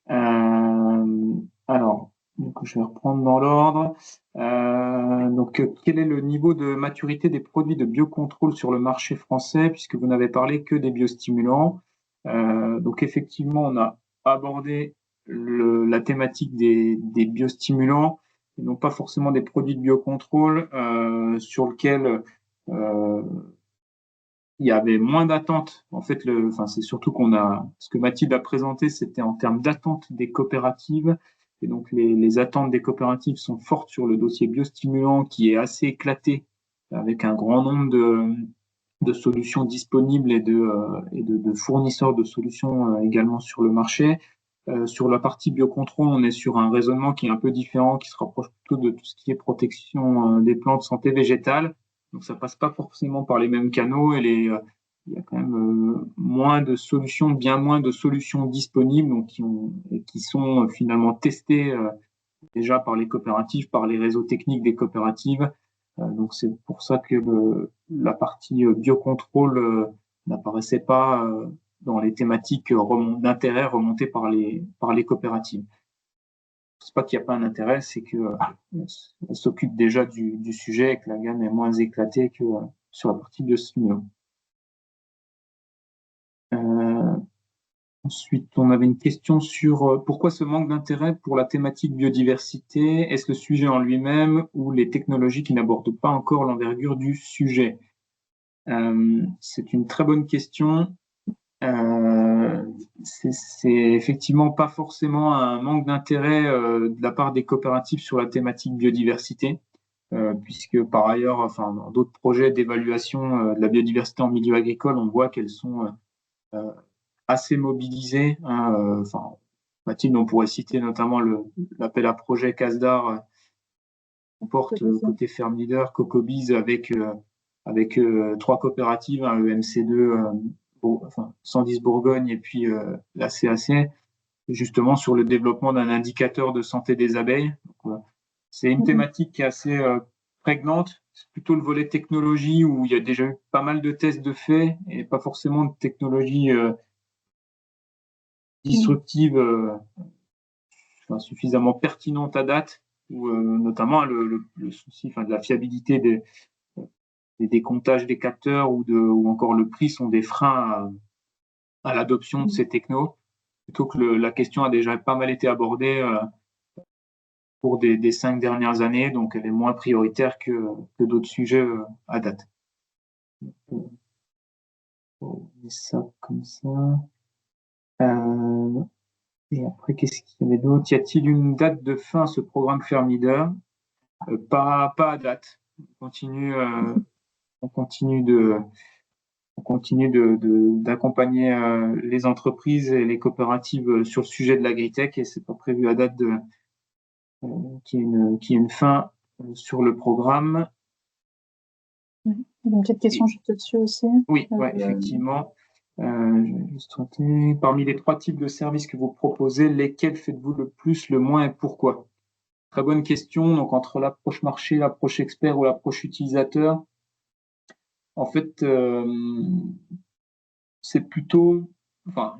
Alors, donc, je vais reprendre dans l'ordre. Donc, quel est le niveau de maturité des produits de biocontrôle sur le marché français, puisque vous n'avez parlé que des biostimulants? Donc, effectivement, on a abordé la thématique des biostimulants, et non pas forcément des produits de biocontrôle, sur lequel il y avait moins d'attentes. En fait, c'est surtout ce que Mathilde a présenté, c'était en termes d'attente des coopératives. Et donc, les attentes des coopératives sont fortes sur le dossier biostimulant, qui est assez éclaté, avec un grand nombre de solutions disponibles et de fournisseurs de solutions également sur le marché. Sur la partie biocontrôle, on est sur un raisonnement qui est un peu différent, qui se rapproche plutôt de tout ce qui est protection des plantes, santé végétale. Donc ça passe pas forcément par les mêmes canaux et il y a quand même moins de solutions, bien moins de solutions disponibles, donc qui sont finalement testées déjà par les coopératives, par les réseaux techniques des coopératives. Donc c'est pour ça que la partie biocontrôle n'apparaissait pas dans les thématiques d'intérêt remontées par les coopératives. C'est pas qu'il n'y a pas un intérêt, c'est que s'occupe déjà du sujet et que la gamme est moins éclatée que sur la partie biostimulant. Ensuite, on avait une question sur pourquoi ce manque d'intérêt pour la thématique biodiversité. Est-ce le sujet en lui-même ou les technologies qui n'abordent pas encore l'envergure du sujet? C'est une très bonne question. C'est effectivement pas forcément un manque d'intérêt de la part des coopératives sur la thématique biodiversité, puisque par ailleurs, enfin, dans d'autres projets d'évaluation de la biodiversité en milieu agricole, on voit qu'elles sont assez mobilisées. Enfin, Mathilde, on pourrait citer notamment l'appel à projet CASDAR qu'on porte côté Ferme Leader, Cocobiz avec 3 coopératives, un EMC2, enfin, 110 Bourgogne et puis la CAC, justement sur le développement d'un indicateur de santé des abeilles. C'est une thématique qui est assez prégnante. C'est plutôt le volet technologie où il y a déjà eu pas mal de tests de fait et pas forcément de technologie disruptive enfin, suffisamment pertinente à date, où notamment le souci enfin, de la fiabilité des comptages des capteurs ou encore le prix sont des freins à l'adoption de ces technos, plutôt que la question a déjà pas mal été abordée pour des 5 dernières années, donc elle est moins prioritaire que d'autres sujets à date. On met ça comme ça. Et après, qu'est-ce qu'il y avait d'autre? Y a-t-il une date de fin à ce programme Ferme Leader? Pas à date. On continue d'accompagner les entreprises et les coopératives sur le sujet de l'agritech et c'est pas prévu à date qu'il y ait une fin sur le programme. Une petite question juste dessus aussi. Oui, ouais, effectivement. Parmi les 3 types de services que vous proposez, lesquels faites-vous le plus, le moins et pourquoi? Très bonne question. Donc, entre l'approche marché, l'approche expert ou l'approche utilisateur, en fait, c'est plutôt, enfin,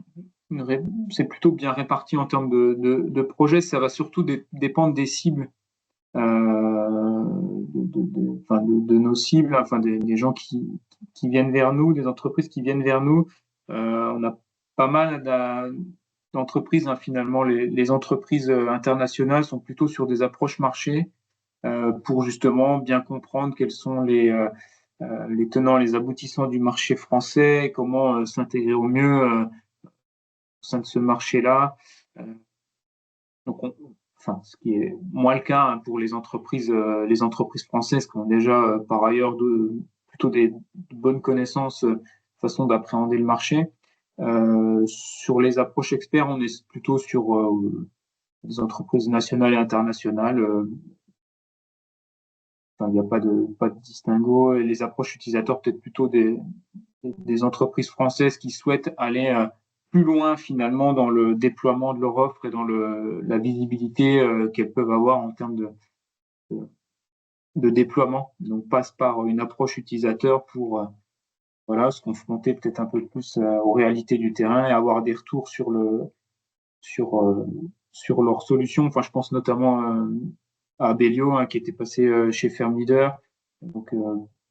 c'est plutôt bien réparti en termes de projets. Ça va surtout dépendre des cibles, de nos cibles, enfin des gens qui viennent vers nous, des entreprises qui viennent vers nous. On a pas mal d'entreprises, hein, finalement. Les entreprises internationales sont plutôt sur des approches marché pour justement bien comprendre quels sont les tenants, les aboutissants du marché français, et comment s'intégrer au mieux au sein de ce marché-là. Donc, enfin, ce qui est moins le cas hein, pour les entreprises françaises qui ont déjà par ailleurs plutôt de bonnes connaissances, façon d'appréhender le marché. Sur les approches experts, on est plutôt sur des entreprises nationales et internationales. Enfin, il n'y a pas de distinguo. Et les approches utilisateurs, peut-être plutôt des entreprises françaises qui souhaitent aller plus loin finalement dans le déploiement de leur offre et dans la visibilité qu'elles peuvent avoir en termes de déploiement. Donc, passe par une approche utilisateur pour voilà, se confronter peut-être un peu plus aux réalités du terrain et avoir des retours sur leurs solutions. Enfin, je pense notamment à Abellio, hein, qui était passé chez Ferme Leader. Donc,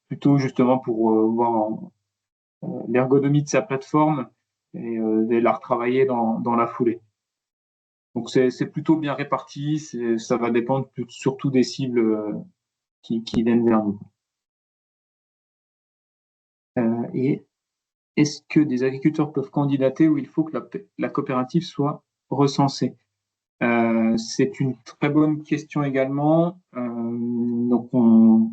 plutôt justement pour voir l'ergonomie de sa plateforme et la retravailler dans la foulée. Donc, c'est plutôt bien réparti. Ça va dépendre surtout des cibles qui viennent vers nous. Et est-ce que des agriculteurs peuvent candidater ou il faut que la coopérative soit recensée? C'est une très bonne question également. Donc, on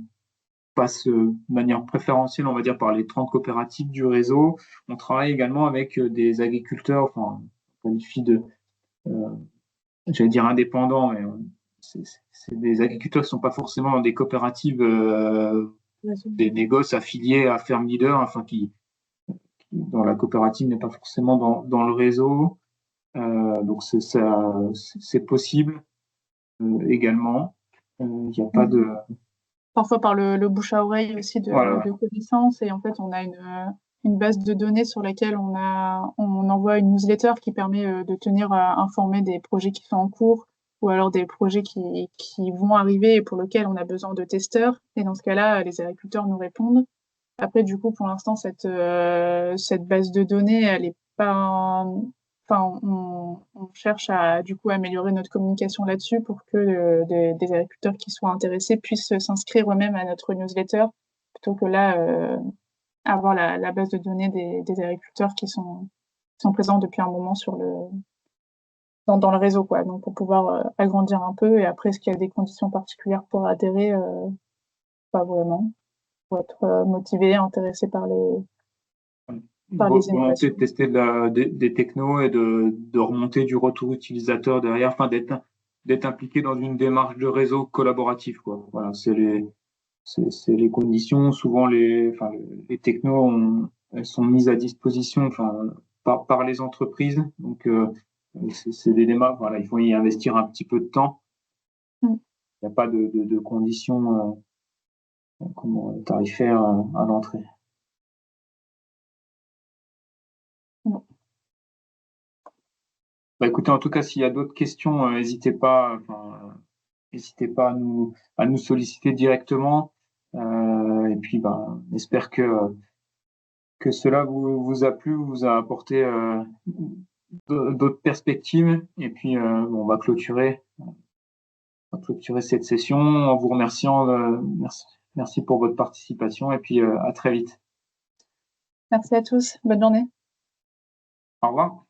passe de manière préférentielle, on va dire, par les 30 coopératives du réseau. On travaille également avec des agriculteurs, enfin, on qualifie j'allais dire indépendants, mais c'est des agriculteurs qui sont pas forcément dans des coopératives, des négoces affiliés à Ferme Leader, enfin dont la coopérative n'est pas forcément dans le réseau. Donc c'est possible également. Il n'y a pas de Parfois par le bouche à oreille aussi voilà. de connaissances. Et en fait, on a une base de données sur laquelle on envoie une newsletter qui permet de tenir informé des projets qui sont en cours ou alors des projets qui vont arriver et pour lesquels on a besoin de testeurs. Et dans ce cas-là, les agriculteurs nous répondent. Après, du coup, pour l'instant, cette base de données, elle est pas, enfin, on cherche à, du coup, améliorer notre communication là-dessus pour que des agriculteurs qui soient intéressés puissent s'inscrire eux-mêmes à notre newsletter plutôt que là, avoir la base de données des agriculteurs qui sont présents depuis un moment dans le réseau, quoi. Donc, pour pouvoir agrandir un peu. Et après, est-ce qu'il y a des conditions particulières pour adhérer? Pas vraiment. Pour être motivé, intéressé par les Volonté innovations. de tester des technos et de remonter du retour utilisateur derrière, enfin d'être impliqué dans une démarche de réseau collaboratif, quoi. Voilà, c'est les conditions. Souvent les technos elles sont mises à disposition, enfin par les entreprises. Donc c'est des démarches. Voilà, il faut y investir un petit peu de temps. Mm. Il n'y a pas de conditions tarifaires à l'entrée. Non. Bah, écoutez, en tout cas, s'il y a d'autres questions, n'hésitez pas à nous solliciter directement. Et puis, bah, j'espère que cela vous a plu, vous a apporté d'autres perspectives. Et puis, on va clôturer cette session en vous remerciant. Merci pour votre participation et puis à très vite. Merci à tous. Bonne journée. Au revoir.